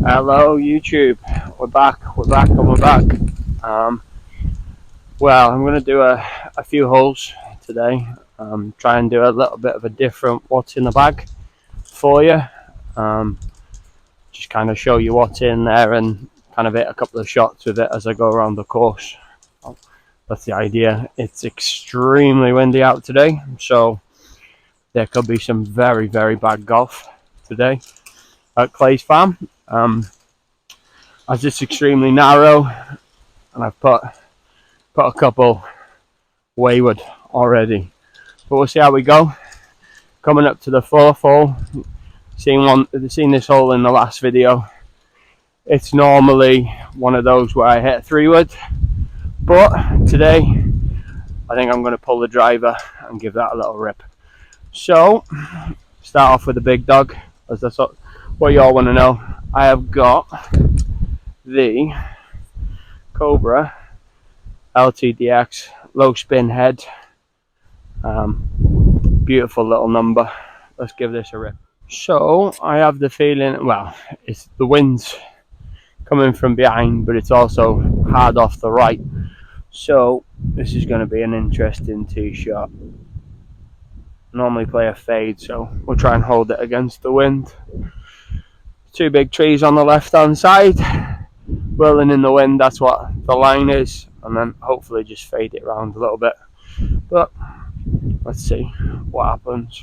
Hello YouTube, we're back, and we're back. Well, I'm going to do a few holes today, try and do a little bit of a different what's in the bag for you, just kind of show you what's in there and kind of hit a couple of shots with it as I go around the course. That's the idea. It's extremely windy out today, so there could be some very, very bad golf today at Clay's Farm. As it's extremely narrow, and I've put a couple wayward already, but we'll see how we go. Coming up to the fourth hole, seen this hole in the last video. It's normally one of those where I hit a 3-wood, but today I think I'm going to pull the driver and give that a little rip. So start off with the big dog, as that's what you all want to know. I have got the Cobra LTDX low spin head. Beautiful little number. Let's give this a rip. So I have the feeling, well, it's the wind's coming from behind, but it's also hard off the right, so this is going to be an interesting tee shot. Normally play a fade, so we'll try and hold it against the wind. Two big trees on the left hand side, whirling in the wind, that's what the line is, and then hopefully just fade it around a little bit. But let's see what happens.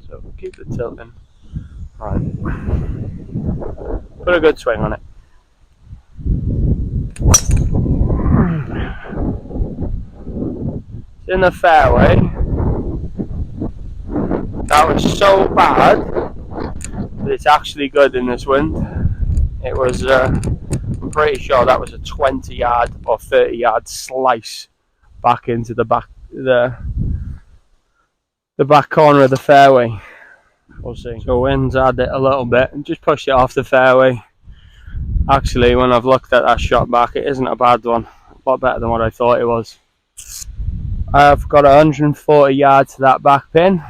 So keep it tilting. Right. Put a good swing on it. It's in the fairway. That was so bad that it's actually good in this wind. It was, I'm pretty sure that was a 20-yard or 30-yard slice back into the back corner of the fairway. We'll see. So wind's had it a little bit and just pushed it off the fairway. Actually, when I've looked at that shot back, it isn't a bad one. A lot better than what I thought it was. I've got 140 yards to that back pin.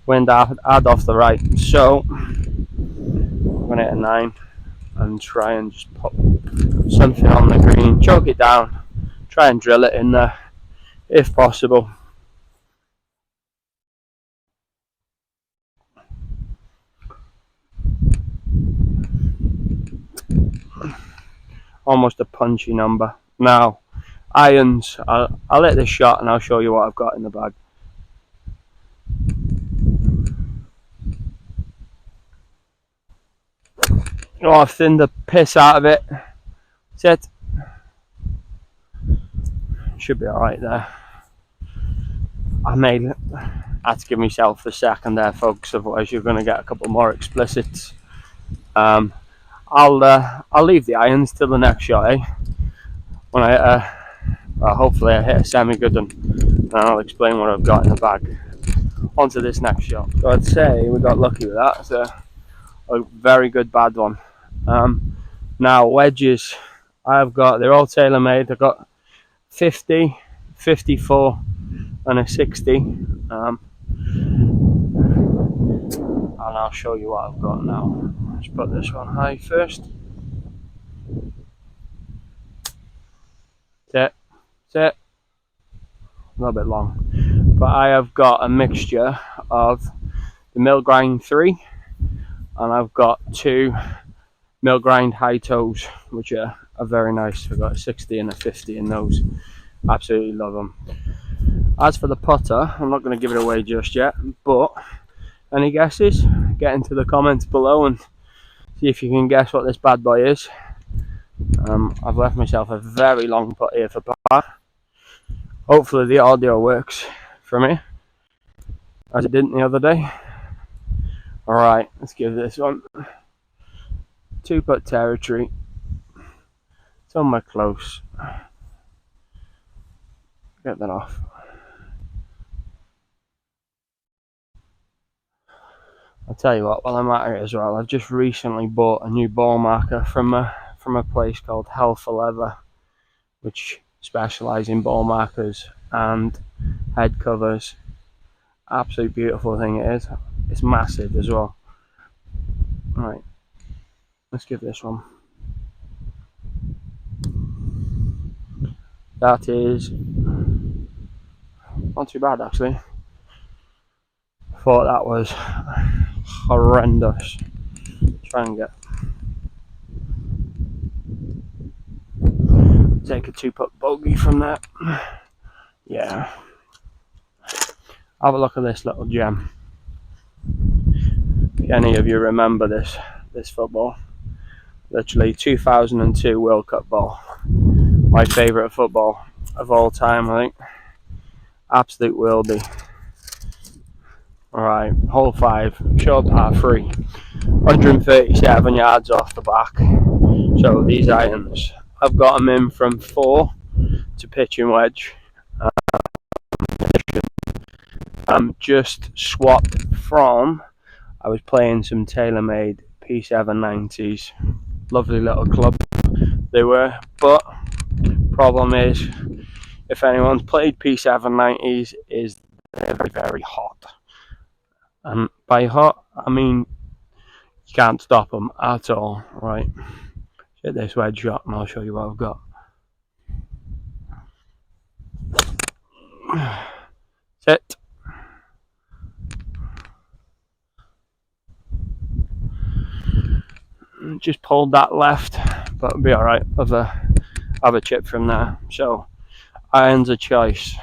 Wind had off the right. So I'm going to hit a 9 and try and just put something on the green. Choke it down. Try and drill it in there if possible. Almost a punchy number. Now, irons, I'll hit this shot and I'll show you what I've got in the bag. Oh, I've thinned the piss out of it. That's it. Should be alright there. I had to give myself a second there, folks, otherwise you're going to get a couple more explicits. I'll leave the irons till the next shot, when I well, hopefully I hit a semi-good one, and I'll explain what I've got in the bag. On to this next shot. So I'd say we got lucky with that. It's a very good bad one. Now wedges, they're all tailor-made. I've got 50, 54 and a 60. And I'll show you what I've got now. Let's put this one high first. That's it. A little bit long. But I have got a mixture of the mill grind 3, and I've got 2 mill grind high toes, which are very nice. I've got a 60 and a 50 in those. Absolutely love them. As for the putter, I'm not going to give it away just yet, but any guesses? Get into the comments below and see if you can guess what this bad boy is. I've left myself a very long putt here for par. Hopefully the audio works for me, as it didn't the other day. Alright, let's give this one 2-putt territory. It's on my close. Get that off. I'll tell you what, while I'm at it as well, I've just recently bought a new ball marker from a place called Hell for Leather, which specialise in ball markers and head covers. Absolute beautiful thing it is. It's massive as well. Right, Let's give this one. That is not too bad, actually. Thought that was horrendous. Try and take a 2-putt bogey from that. Yeah. Have a look at this little gem. If any of you remember this football, literally 2002 World Cup ball. My favourite football of all time, I think. Absolute worldie. Alright, hole 5, short par 3, 137 yards off the back. So these irons, I've got them in from 4 to pitching wedge. I'm just swapped from, I was playing some TaylorMade P790s. Lovely little club they were, but problem is, if anyone's played P790s, is they're very, very hot. And by hot, I mean you can't stop them at all. Right, hit this wedge shot and I'll show you what I've got. Sit. Just pulled that left, but it'll be alright. Have a chip from there. So, irons a choice.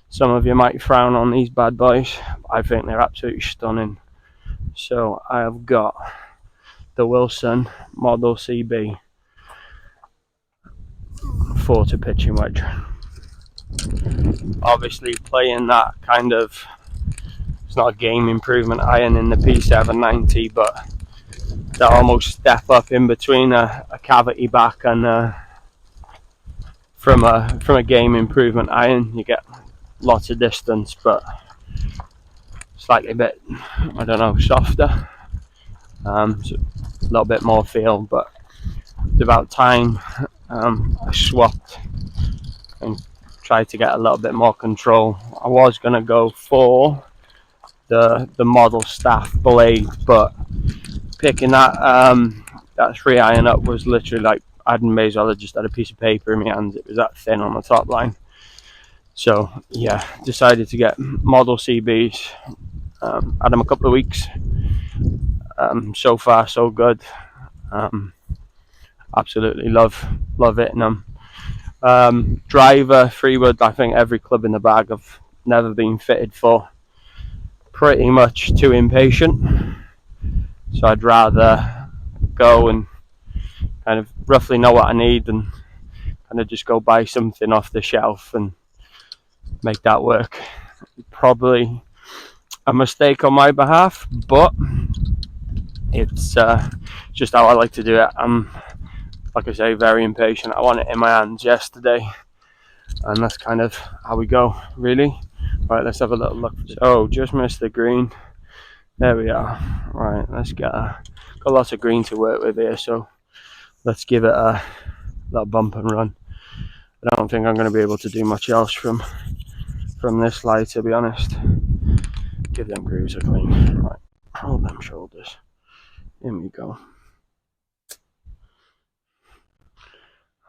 Some of you might frown on these bad boys. I think they're absolutely stunning. So, I have got the Wilson Model CB 4 to pitching wedge. Obviously, playing that kind of, it's not a game improvement iron in the P790, but they almost step up in between a cavity back and from a game improvement iron. You get lots of distance, but slightly a bit, I don't know, softer. So a little bit more feel, but it's about time I swapped and tried to get a little bit more control. I was gonna go for the model staff blade, but picking that 3-iron up was literally like I may as well have just had a piece of paper in my hands. It was that thin on the top line. So yeah, decided to get Model CBs. Had them a couple of weeks. So far so good. Absolutely love hitting them. Driver, Freewood, I think every club in the bag I've never been fitted for. Pretty much too impatient. So I'd rather go and kind of roughly know what I need and kind of just go buy something off the shelf and make that work. Probably a mistake on my behalf, but it's just how I like to do it. I'm, like I say, very impatient. I want it in my hands yesterday, and that's kind of how we go, really. Right, let's have a little look. So, just missed the green. There we are. Right, let's got lots of green to work with here, so let's give it a little bump and run. I don't think I'm going to be able to do much else from this lie, to be honest. Give them grooves a clean. Right, hold them shoulders. In we go.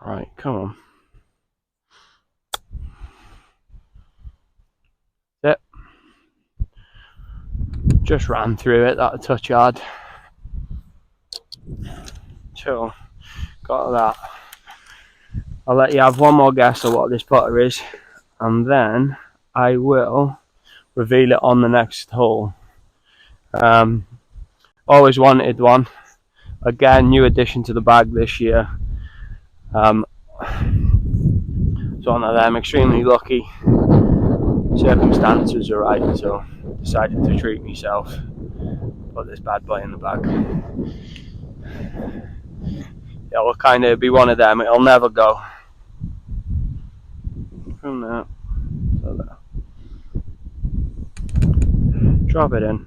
Right, come on. Yep. Just ran through it, that a touch hard. So, got that. I'll let you have one more guess of what this putter is, and then I will reveal it on the next hole. Always wanted one. Again, new addition to the bag this year. So one of them, extremely lucky. Circumstances are right, so decided to treat myself. Put this bad boy in the bag. It will kind of be one of them. It'll never go. From there to there. Drop it in.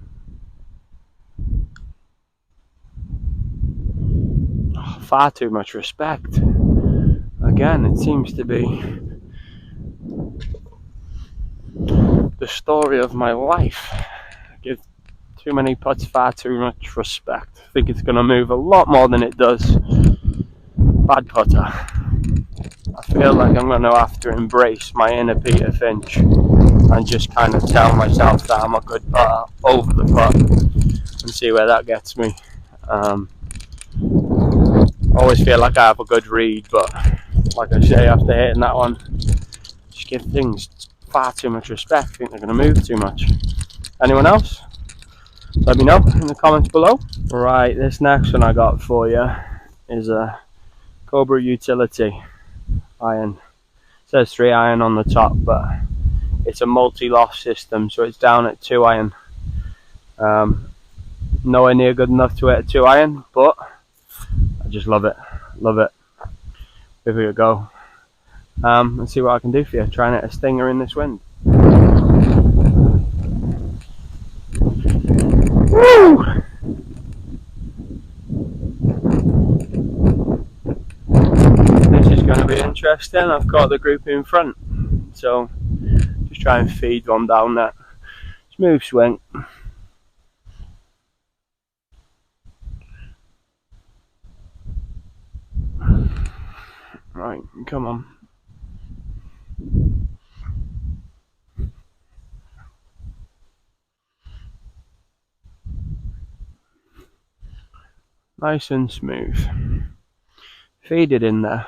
Oh, far too much respect. Again, it seems to be the story of my life. Give Too many putts, far too much respect. I think it's going to move a lot more than it does. Bad putter. I feel like I'm going to have to embrace my inner Peter Finch and just kind of tell myself that I'm a good putter over the putt and see where that gets me. Always feel like I have a good read, but like I say, after hitting that one, just give things far too much respect. I think they're going to move too much. Anyone else? Let me know in the comments below. Right, this next one I got for you is a Cobra Utility iron. It says 3 iron on the top, but it's a multi-loft system, so it's down at 2 iron. Nowhere near good enough to hit a 2 iron, but I just love it. Love it. Here we go. And see what I can do for you. Try and hit a stinger in this wind. Woo! This is going to be interesting. I've got the group in front, so just try and feed one down there. Smooth swing. Right, come on. Nice and smooth. Feed it in there.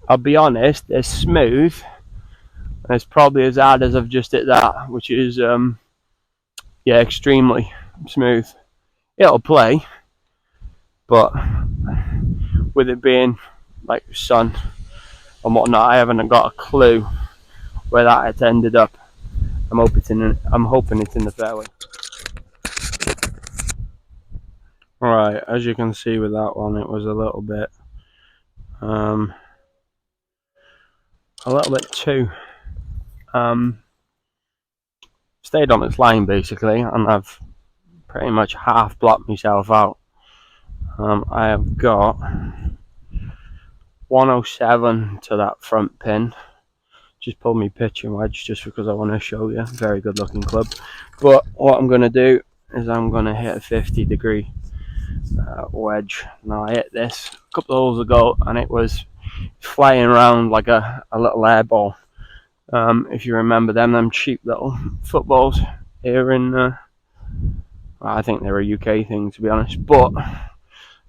I'll be honest, it's smooth. And it's probably as hard as I've just hit that, which is, yeah, extremely smooth. It'll play, but with it being like sun and whatnot, I haven't got a clue where that it's ended up. I'm hoping it's in the fairway. Right, as you can see with that one, it was a little bit too stayed on its line basically, and I've pretty much half blocked myself out. I have got 107 to that front pin. Just pulled me pitching wedge just because I want to show you. Very good looking club. But what I'm going to do is I'm going to hit a 50-degree wedge. Now I hit this a couple of holes ago and it was flying around like a little air ball. If you remember them cheap little footballs here in, well, I think they're a UK thing to be honest, but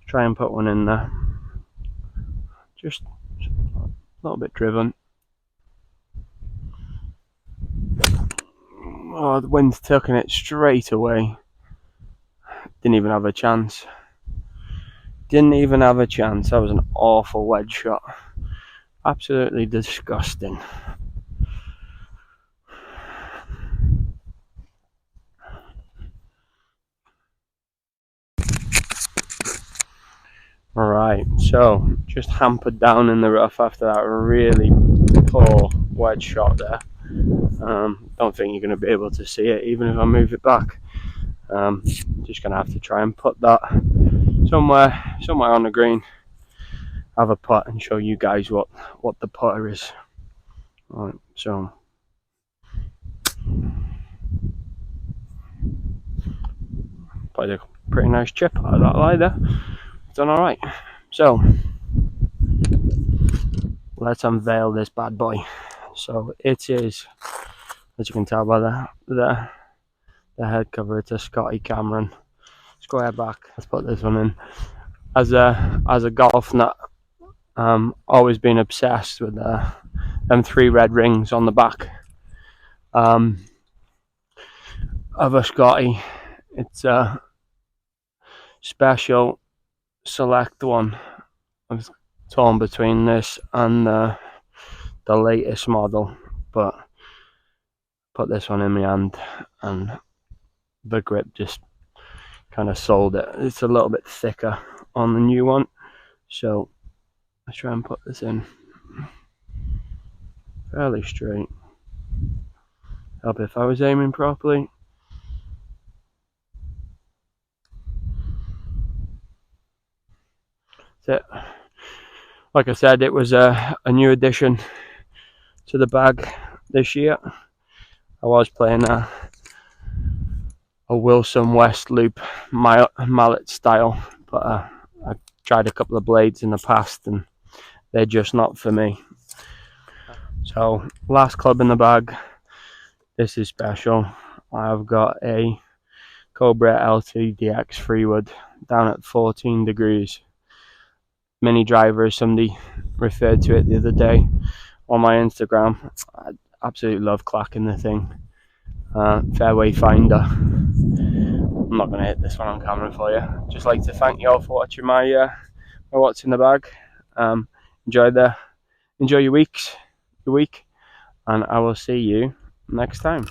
try and put one in there. Just a little bit driven. Oh, the wind's taking it straight away. Didn't even have a chance. Didn't even have a chance. That was an awful wedge shot. Absolutely disgusting. Alright, so just hampered down in the rough after that really poor wedge shot there. Don't think you're going to be able to see it even if I move it back. Just going to have to try and put that somewhere on the green, have a putt and show you guys what the putter is. Alright, so played a pretty nice chip out of that lie there. Done alright. So let's unveil this bad boy. So it is, as you can tell by the head cover, it's a Scotty Cameron square back. Let's put this one in. As a golf nut, always been obsessed with them 3 red rings on the back of a Scotty. It's a special select one. I've torn between this and the latest model, but put this one in my hand and the grip just kind of sold it. It's a little bit thicker on the new one, so let's try and put this in fairly straight. Help if I was aiming properly. That's it. Like I said, it was a new addition to the bag this year. I was playing a Wilson West loop mallet style, but I tried a couple of blades in the past and they're just not for me. So last club in the bag. This is special. I've got a Cobra LTDX Freewood down at 14 degrees. Mini driver, as somebody referred to it the other day on my Instagram. I absolutely love clacking the thing. Fairway finder. I'm not going to hit this one on camera for you. Just like to thank you all for watching my what's in the bag. Enjoy your week, and I will see you next time.